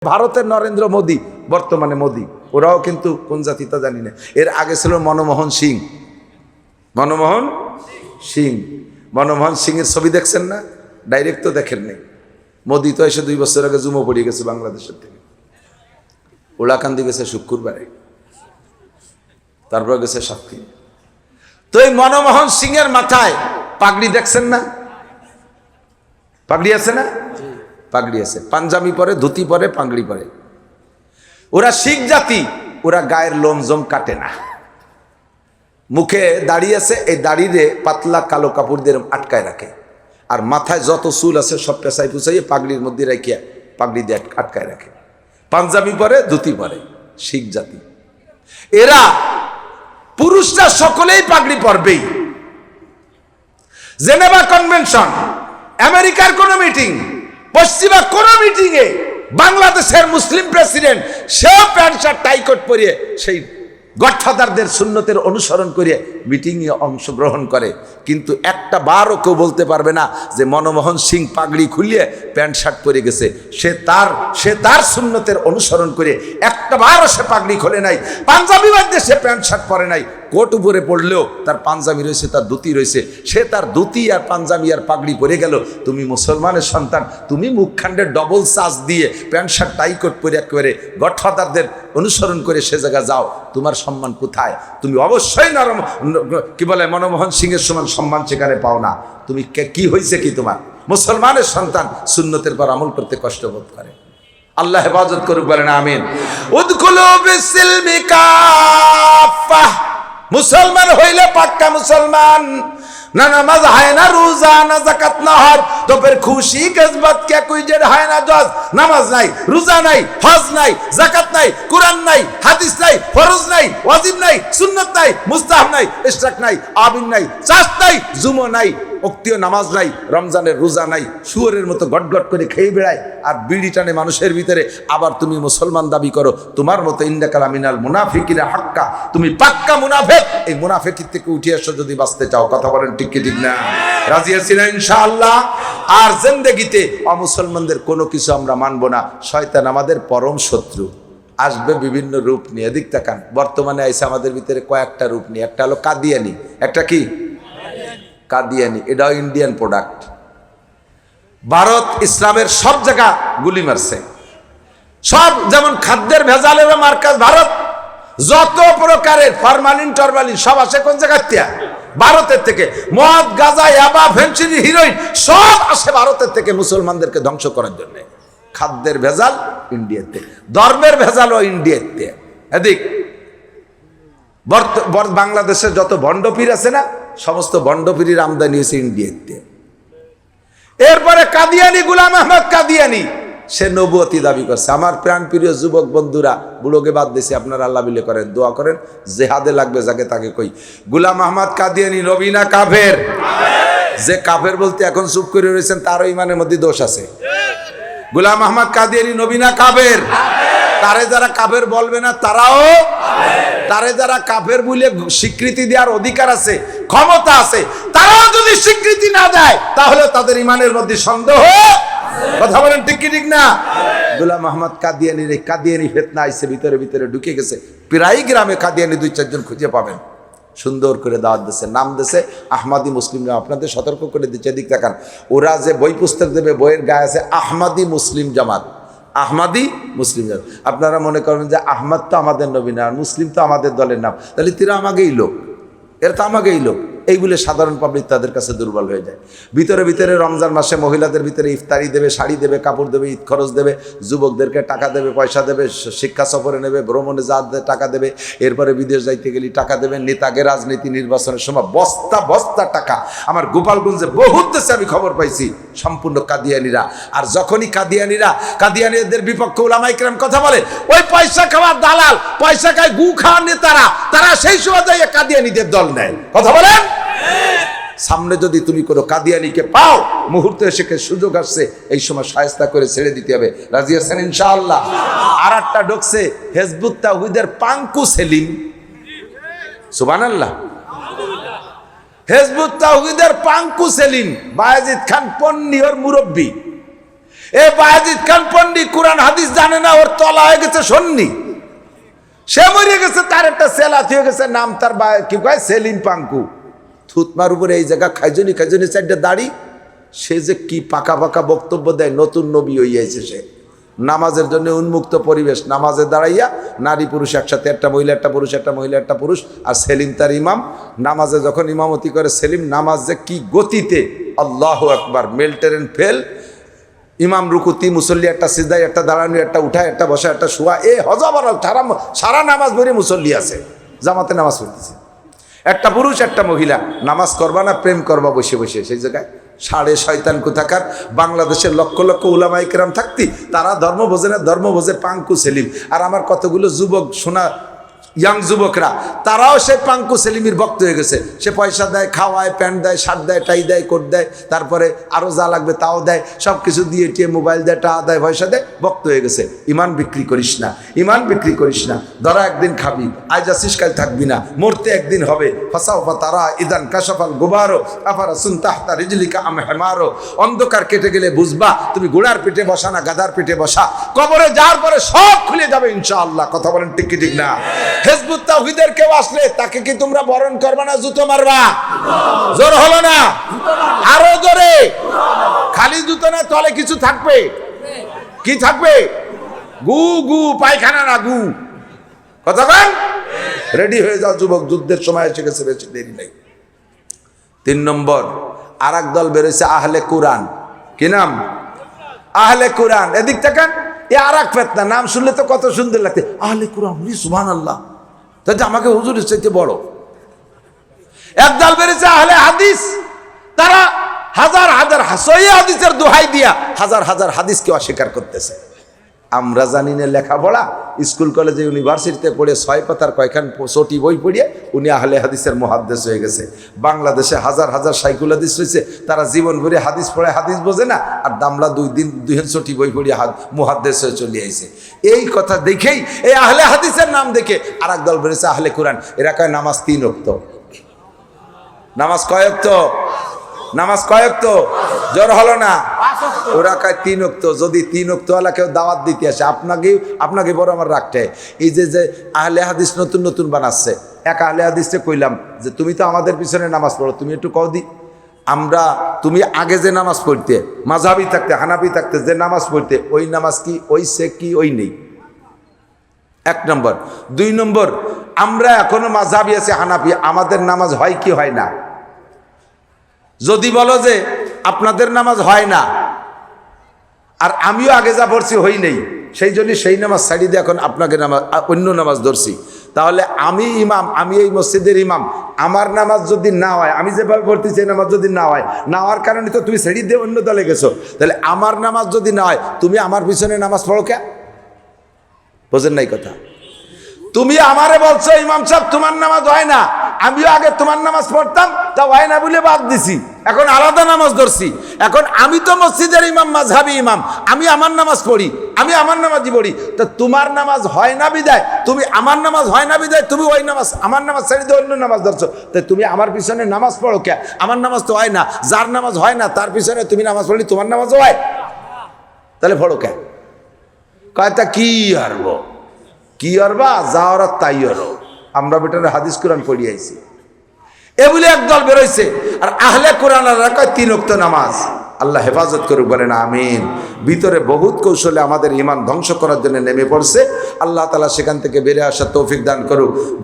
ভারতের নরেন্দ্র মোদী, বর্তমানে মোদী, ওরাও কিন্তু কোন জাতি তা জানি না। এর আগে ছিল মনমোহন সিং। মনমোহন সিং, মনমোহন সিং এর ছবি দেখছেন না? ডাইরেক্ট তো দেখেন নাই। মোদী তো এসে 2 বছর আগে জুমো পড়ে গেছে বাংলাদেশের থেকে, ওলাকান্দি গেছে শুক্রবারে, তারপর গেছে সাক্ষী। তো এই মনমোহন সিং এর মাথায় পাগড়ি দেখছেন না? পাগড়ি আছে না? পাগড়ি আছে, পাঞ্জাবি পরে, ধুতি পরে, পাগড়ি পরে। ওরা শিখ জাতি, ওরা গায়ের লোমজম কাটে না। মুখে দাড়ি আছে, এই দাড়িরে পাতলা কালো কাপড় দিয়ে আটকায় রাখে, আর মাথায় যত চুল আছে সব পেঁচাই পুচাইয়ে পাগড়ির মধ্যে রাখিয়া পাগড়ি দিয়ে আটকায় রাখে। পাঞ্জাবি পরে, ধুতি পরে, শিখ জাতি। এরা পুরুষরা সকলেই পাগড়ি পরবেই। জেনেভা কনভেনশন, আমেরিকার কোন মিটিং, পশ্চিমা কোন মিটিং এ বাংলাদেশের মুসলিম প্রেসিডেন্ট সেও প্যান্ট শার্ট টাই কোট পরিয়ে সেই গডফাদারদের সুন্নতের অনুসরণ করে মিটিং এ অংশগ্রহণ করে, কিন্তু একটা বারও কেউ বলতে পারবে না যে মনমোহন সিং পাগড়ি খুলিয়ে প্যান্ট শার্ট পরে গেছে। সে তার সুন্নতের অনুসরণ করে একটা বারও সে পাগড়ি খোলে নাই, পাঞ্জাবি বাদে সে প্যান্ট শার্ট পরে নাই। কোট উপরে পড়লেও তার পাঞ্জাবি রয়েছে, তার ধুতি রয়েছে, সে তার ধুতি আর পাঞ্জাবি আর পাগড়ি পরে গেল। তুমি মুসলমানের সন্তান, তুমি মুখখান্ডে ডবল চার্জ দিয়ে প্যান্ট শার্ট টাই কোট পরে একেবারে গডফাদারদের অনুসরণ করে সে জায়গা যাও, তোমার সম্মান কোথায়? তুমি অবশ্যই কি বলে মনমোহন সিং এর সমান সম্মান সেখানে পাও না। তুমি কি হয়েছে কি তোমার? মুসলমানের সন্তান সুন্নতের পর আমল করতে কষ্ট বোধ করে। আল্লাহ হেফাজত করুক, বলেন আমিন। উদখুলু বিসসিলমি কাফা, মুসলমান হইলে পাক্কা মুসলমান। না নামাজ হয় না, রোজা না, জাকাত না হজ, তো ফির খুশি কিসমত কে কোই যে হয় না জজ। নামাজ নাই, রোজা নাই, হজ নাই, জাকাত নাই, কুরআন নাই, হাদিস নাই, ফরজ নাই, ওয়াজিব নাই, সুন্নাত নাই, মুস্তাহাব নাই, ইশরাক নাই, আবিন নাই, চাষ নাই, জুমা নাই, অক্তীয় নামাজ নাই, রমজানের রোজা নাই, শুয়োরের মতো গটগট করে খেয়ে বেড়ায় আর বিড়ি টানে মানুষের ভিতরে। আবার তুমি মুসলমান দাবি করো, তোমার মতো ইন্নাকা মিনাল মুনাফিকিনা হাক্কা, তুমি পাক্কা মুনাফিক। এই মুনাফিকি থেকে উঠে এসো যদি বাঁচতে চাও। কথা বলেন ঠিক কি ঠিক না? রাজি আছি না ইনশাআল্লাহ? আর জিন্দেগিতে অমুসলমানদের কোনো কিছু আমরা মানবো না। শয়তান আমাদের পরম শত্রু, আসবে বিভিন্ন রূপ নিয়ে। এদিক তাকান, বর্তমানে আইসা আমাদের ভিতরে কয়েকটা রূপ নিয়ে। একটা হলো কাদিয়ানি, একটা কি কাদিয়ানি, এটাও ইন্ডিয়ান প্রোডাক্ট। ভারত ইসলামের সব জায়গা গুলি মারছে, সব, যেমন খাদ্যের ভেজালের মার্কাজ ভারত। যত প্রকারের ফরমালিন টরমালিন সব আসে কোন জায়গার থেকে? ভারতের থেকে। মদ, গাঁজা, ইয়াবা, ফেন্সিডিল, হিরোইন সব আসে ভারতের থেকে মুসলমানদেরকে ধ্বংস করার জন্য। খাদ্যের ভেজাল ইন্ডিয়াতে, ধর্মের ভেজালও ইন্ডিয়াতে। এদিক বাংলাদেশের যত ভণ্ডপীর আছে না, সমস্ত ভণ্ডপীরের আমদানি হয়েছে ইন্ডিয়াতে। এরপরে কাদিয়ানি, গোলাম আহমদ কাদিয়ানি, সে নবুয়তি দাবি করছে। আমার প্রাণ প্রিয় যুবক বন্ধুরা, বুড়োকে বাদ দিয়েছে, আপনারা আল্লাহ বিলে করেন, দোয়া করেন, জেহাদে লাগবে যাকে তাকে কই। গোলাম আহমদ কাদিয়ানি নবী না কাফের? যে কাফের বলতে এখন চুপ করে রয়েছেন তারও ইমানের মধ্যে দোষ আছে। গোলাম আহমদ কাদিয়ানি নবী না কাফের? তারে যারা কাফের বলবে না তারাও, তারে যারা কাফের বলে স্বীকৃতি দেওয়ার অধিকার আছে, ক্ষমতা আছে, তারাও যদি স্বীকৃতি না দেয় তাহলে তাদের ইমানের মধ্যে সন্দেহ। কথা বলেন ঠিক কি ঠিক না? গোলাম আহমদ কাদিয়ানির এই কাদিয়ানি ফিতনা আইছে, ভিতরে ভিতরে ঢুকে গেছে। প্রায় গ্রামে কাদিয়ানি 2-4 জন খুঁজে পাবেন। সুন্দর করে দাওয়াত দিচ্ছে, নাম দিচ্ছে আহমাদি মুসলিম। আপনাদের সতর্ক করে দিচ্ছে, দিক দেখান। ওরা যে বই পুস্তক দেবে, বইয়ের গায়ে আছে আহমাদি মুসলিম জামাত, আহমাদি মুসলিম জামাত। আপনারা মনে করবেন যে আহমদ তো আমাদের নবী না, আর মুসলিম তো আমাদের দলের নাম, তাহলে তিরা আমাকেই লোক, এরা তো আমাকেই লোক। এই বলে সাধারণ পাবলিক তাদের কাছে দুর্বল হয়ে যায়। ভিতরে ভিতরে রমজান মাসে মহিলাদের ভিতরে ইফতারি দেবে, শাড়ি দেবে, কাপড় দেবে, ঈদ খরচ দেবে, যুবকদেরকে টাকা দেবে, পয়সা দেবে, শিক্ষা সফরে নেবে, ভ্রমণে যা টাকা দেবে, এরপরে বিদেশ যাইতে গেলে টাকা দেবে, নেতাকে রাজনীতি নির্বাচনের সময় বস্তা বস্তা টাকা। আমার গোপালগঞ্জে বহুত দেশে আমি খবর পাইছি, সম্পূর্ণ কাদিয়ানিরা। আর যখনই কাদিয়ানিদের বিপক্ষে উলামায়ে কেরাম কথা বলে, ওই পয়সা খাওয়ার দালাল, পয়সা খায় গু খাওয়ার নেতারা, তারা সেই সময় যাইয়া কাদিয়ানিদের দল নেয়। কথা বলেন? সামনে যদি তুমি কোনো কাদিয়ানিকে পাও, মুহূর্তে এসে সুযোগ আসছে, এই সময় শায়েস্তা করে ছেড়ে দিতে হবে। রাজি আছেন ইনশাআল্লাহ? আর একটা ঢুকছে হিজবুত তাওহীদের পাঙ্কু সেলিম, সুবহানাল্লাহ। হিজবুত তাওহীদের পাঙ্কু সেলিম, বায়েজিদ খান পন্নী ওর মুরব্বী। এ বায়েজিদ খান পন্ডিত কোরআন হাদিস জানে না, ওর তলা হয়ে গেছে সন্নি। সে মরে গেছে, তার একটা সেলাত হয়ে গেছে, নাম তার কি কয় সেলিম পাঙ্কু। থুতমার উপরে এই জায়গা খাইজনি চারটে দাড়ি। সে যে কি পাকা পাকা বক্তব্য দেয়, নতুন নবী হইয়াছে সে। নামাজের জন্য উন্মুক্ত পরিবেশ, নামাজে দাঁড়াইয়া নারী পুরুষ একসাথে, একটা মহিলা একটা পুরুষ, একটা মহিলা একটা পুরুষ, আর সেলিম তার ইমাম। নামাজে যখন ইমামতি করে সেলিম, নামাজ যে কি গতিতে, আল্লাহু আকবার, মেল্টেন ফেল। ইমাম রুকুতি, মুসল্লি একটা সিজদায়, একটা দাঁড়ানো, একটা উঠা, একটা বসা, একটা শোয়া, এ হজাবার সারা নামাজ ভরে মুসল্লি আছে, জামাতে নামাজ পড়তেছে। একটা পুরুষ একটা মহিলা, নামাজ করবা না প্রেম করবা বসে বসে। সেই জায়গায় সাড়ে শয়তান কোথাকার। বাংলাদেশের লক্ষ লক্ষ উলামায়ে কেরাম থাকতি, তারা ধর্ম বোঝে না, ধর্ম বোঝে পাঙ্কু সেলিম। আর আমার কতগুলো যুবক, শোনা ইয়াং যুবকরা, তারাও সেই পাঙ্কু সেলিমের ভক্ত হয়ে গেছে। সে পয়সা দেয়, খাওয়ায়, প্যান্ট দেয়, শার্ট দেয়, টাই দেয়, কোট দেয়, তারপরে আরও যা লাগবে তাও দেয়, সব কিছু দিয়ে টিয়ে মোবাইল দেয়, টাকা দেয়, পয়সা দেয়, ভক্ত হয়ে গেছে। ইমান বিক্রি করিস না, ইমান বিক্রি করিস না। ধরা একদিন খাবি, আজ আসিস কাল থাকবি না, মরতে একদিন হবে। ফাসাউফা তারা ইদান কাশাফাল গুবারো আফারা সুন তাহতা রিজলিকা আম হেমারো। অন্ধকার কেটে গেলে বুঝবা তুমি ঘোড়ার পিঠে বসা না গাধার পিঠে বসা। কবরে যাওয়ার পরে সব খুলে যাবে ইনশাআল্লাহ। কথা বলেন ঠিক কি ঠিক না? হিজবুত তাওহীদের কেউ আসলে তাকে কি তোমরা বরণ করবা না জুতো মারবা? জোর হলো না? আরো জোরে। খালি জুতো না, তলে কিছু থাকবে। কি থাকবে? গু গু, পায়খানা না গু। কথা বলেন। রেডি হয়ে যাও যুবক, যুদ্ধের সময় এসে গেছে, বেশি দেরি নেই। 3 নম্বর, আর এক দল বেরোছে, আহলে কুরআন। কি নাম? আহলে কুরআন। এদিক তাকান, এ আর এক ফেতনা। নাম শুনলে তো কত সুন্দর লাগছে, আহলে কুরআন, সুবহানাল্লাহ। তাহলে আমাকে হুজুরের চাইতে বড়। একদল বেরিয়েছে আহলে হাদিস, তারা হাজার হাজার সহিহ হাদিসের দোহাই দিয়া হাজার হাজার হাদিসকে অস্বীকার করতেছে। আমরা জানি না লেখাপড়া, স্কুল কলেজে ইউনিভার্সিটিতে পড়ে 6 পাতার কয়খান চটি বই পড়িয়ে উনি আহলে হাদিসের মুহাদ্দিস হয়ে গেছে। বাংলাদেশে হাজার হাজার সাইকুল হাদিস রয়েছে, তারা জীবন ভরে হাদিস পড়ে হাদিস বোঝে না, আর দামলা 2 দিন 2 চটি বই পড়িয়ে মুহাদ্দিস হয়ে চলে আইছে। এই কথা দেখেই, এই আহলে হাদিসের নাম দেখে আর এক দল বেরিয়েছে আহলে কুরআন। এরা কয় নামাজ 3 ওয়াক্ত। নামাজ কয় ওয়াক্ত? নামাজ কয় ওয়াক্ত? জোর হলো না? ওরা কয় 3 ওয়াক্ত। যদি 3 ওয়াক্ত ওয়ালা কেউ দাওয়াত দিতে আসে, আপনাকে বড় আমার রাখতে। এই যে আহলে হাদিস নতুন নতুন বানাচ্ছে, এক আহলে হাদিসে কইলাম যে তুমি তো আমাদের পিছনে নামাজ পড়ো, তুমি একটু কও দি। তুমি আগে যে নামাজ পড়তে, মাযহাবি থাকতে, হানাফি থাকতে যে নামাজ পড়তে, ওই নামাজ কি, ওই সে কি, ওই নেই? 1 নম্বর। 2 নম্বর, আমরা এখনো মাযহাবি আছে, হানাফি, আমাদের নামাজ হয় কি হয় না? যদি বলো যে আপনাদের নামাজ হয় না, আর আমিও আগে যা পড়ছি হই নেই, সেই জন্য সেই নামাজ ছাড়ি দিয়ে এখন আপনাকে নামাজ, অন্য নামাজ ধরছি, তাহলে আমি ইমাম, আমি এই মসজিদের ইমাম, আমার নামাজ যদি না হয়, আমি যেভাবে পড়তেছি এই নামাজ যদি না হয়, না হওয়ার কারণে তো তুমি ছেড়ি দিয়ে অন্য দলে গেছো। তাহলে আমার নামাজ যদি না হয়, তুমি আমার পিছনে নামাজ পড়ো কে? বোঝেন নাই কথা? তুমি আমারে বলছো ইমাম সাহেব তোমার নামাজ হয় না, আমিও আগে তোমার নামাজ পড়তাম, তা হয় না বলে বাদ দিছি, এখন আলাদা নামাজ ধরছি। এখন আমি তো মসজিদের ইমাম, মাযহাবি ইমাম, আমি আমার নামাজ পড়ি, আমি আমার নামাজই পড়ি। তা তোমার নামাজ হয় না বিদায়, তুমি আমার নামাজ হয় না বিদায় তুমি ওই নামাজ, আমার নামাজ ছেড়ে দিয়ে অন্য নামাজ ধরছো। তাই তুমি আমার পিছনে নামাজ পড়ো কে? আমার নামাজ তো হয় না। যার নামাজ হয় না তার পিছনে তুমি নামাজ পড়লি, তোমার নামাজও হয়, তাহলে পড়ো কে? কয়টা কি হারবো, কি হরবা, যা ওরা তাই হরো। আমরা বেটারে হাদিস কোরআন পড়ি আইছি, এ বলে একদল বেরোইছে। আর আহলে কোরআনরা কয় 3 ওয়াক্ত নামাজ। আল্লাহ হেফাজত করুক, বলেন আমিন। ভিতরে বহুত কৌশলে আমাদের ঈমান ধ্বংস করার জন্য নেমে পড়ছে। আল্লাহ তাআলা সেখান থেকে বেরিয়ে আসার তৌফিক দান করুক।